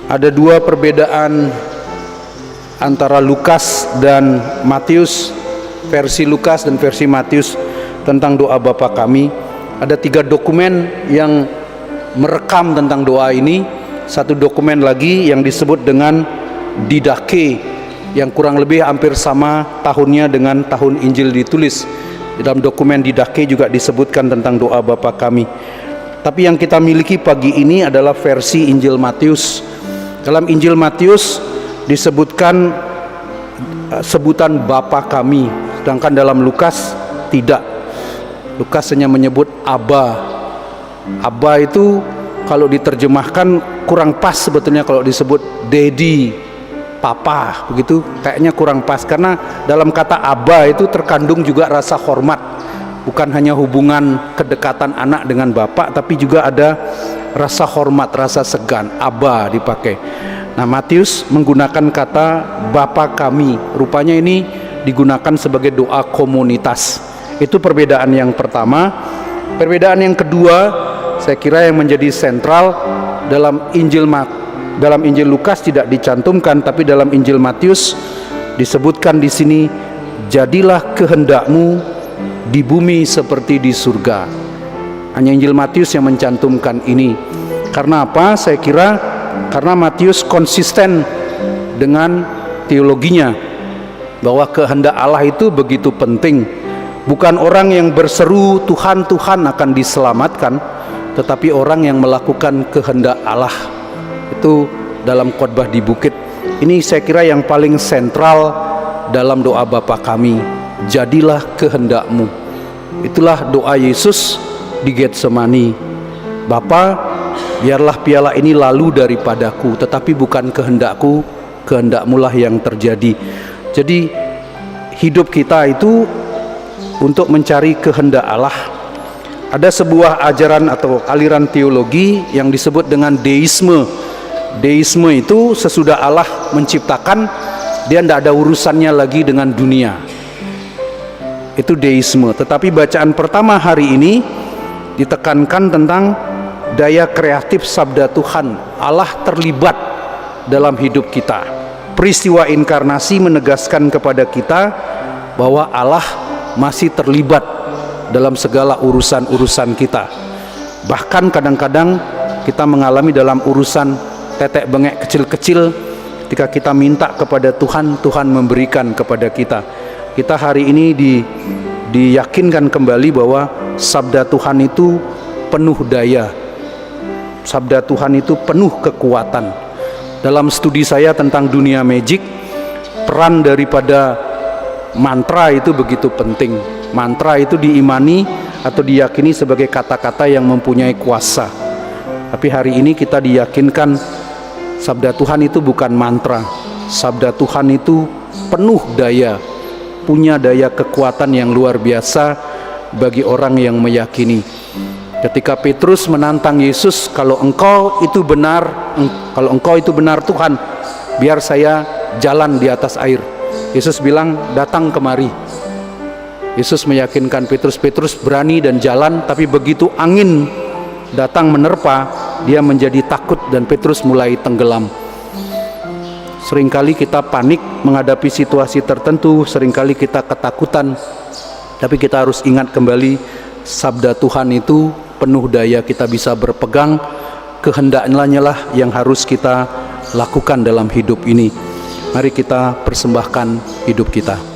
Ada dua perbedaan antara Lukas dan Matius, versi Lukas dan versi Matius tentang doa Bapa Kami. Ada 3 dokumen yang merekam tentang doa ini. Satu dokumen lagi yang disebut dengan Didache, yang kurang lebih hampir sama tahunnya dengan tahun Injil ditulis. Di dalam dokumen Didache juga disebutkan tentang doa Bapa Kami. Tapi yang kita miliki pagi ini adalah versi Injil Matius. Dalam Injil Matius disebutkan sebutan Bapa Kami, sedangkan dalam Lukas tidak. Lukas hanya menyebut Aba. Aba itu kalau diterjemahkan kurang pas sebetulnya, kalau disebut Daddy, Papa, begitu kayaknya kurang pas, karena dalam kata Aba itu terkandung juga rasa hormat. Bukan hanya hubungan kedekatan anak dengan bapak, tapi juga ada rasa hormat, rasa segan. Aba dipakai. Nah, Matius menggunakan kata Bapa Kami. Rupanya ini digunakan sebagai doa komunitas. Itu perbedaan yang pertama. Perbedaan yang kedua, saya kira yang menjadi sentral dalam Injil Lukas tidak dicantumkan, tapi dalam Injil Matius disebutkan di sini, jadilah kehendakmu di bumi seperti di surga. Hanya Injil Matius yang mencantumkan ini. Karena apa? Saya kira karena Matius konsisten dengan teologinya bahwa kehendak Allah itu begitu penting. Bukan orang yang berseru Tuhan Tuhan akan diselamatkan, tetapi orang yang melakukan kehendak Allah. Itu dalam khotbah di bukit. Ini saya kira yang paling sentral dalam doa Bapa Kami. Jadilah kehendakmu. Itulah doa Yesus di Getsemani. Bapa, biarlah piala ini lalu daripadaku, tetapi bukan kehendakku, kehendakmulah yang terjadi. Jadi hidup kita itu untuk mencari kehendak Allah. Ada sebuah ajaran atau aliran teologi yang disebut dengan deisme. Deisme itu sesudah Allah menciptakan, dia tidak ada urusannya lagi dengan dunia. Itu deisme. Tetapi bacaan pertama hari ini ditekankan tentang daya kreatif sabda Tuhan. Allah terlibat dalam hidup kita. Peristiwa inkarnasi menegaskan kepada kita bahwa Allah masih terlibat dalam segala urusan-urusan kita. Bahkan kadang-kadang kita mengalami dalam urusan tetek bengek kecil-kecil, ketika kita minta kepada Tuhan, Tuhan memberikan kepada kita. Kita hari ini diyakinkan kembali bahwa sabda Tuhan itu penuh daya. Sabda Tuhan itu penuh kekuatan. Dalam studi saya tentang dunia magic, peran daripada mantra itu begitu penting. Mantra itu diimani atau diyakini sebagai kata-kata yang mempunyai kuasa. Tapi hari ini kita diyakinkan sabda Tuhan itu bukan mantra. Sabda Tuhan itu penuh daya, punya daya kekuatan yang luar biasa bagi orang yang meyakini. Ketika Petrus menantang Yesus, kalau engkau itu benar Tuhan, biar saya jalan di atas air. Yesus bilang, datang kemari. Yesus meyakinkan Petrus berani dan jalan, tapi begitu angin datang menerpa, dia menjadi takut dan Petrus mulai tenggelam. Seringkali kita panik menghadapi situasi tertentu, seringkali kita ketakutan, tapi kita harus ingat kembali sabda Tuhan itu penuh daya, kita bisa berpegang, kehendaknya lah yang harus kita lakukan dalam hidup ini. Mari kita persembahkan hidup kita.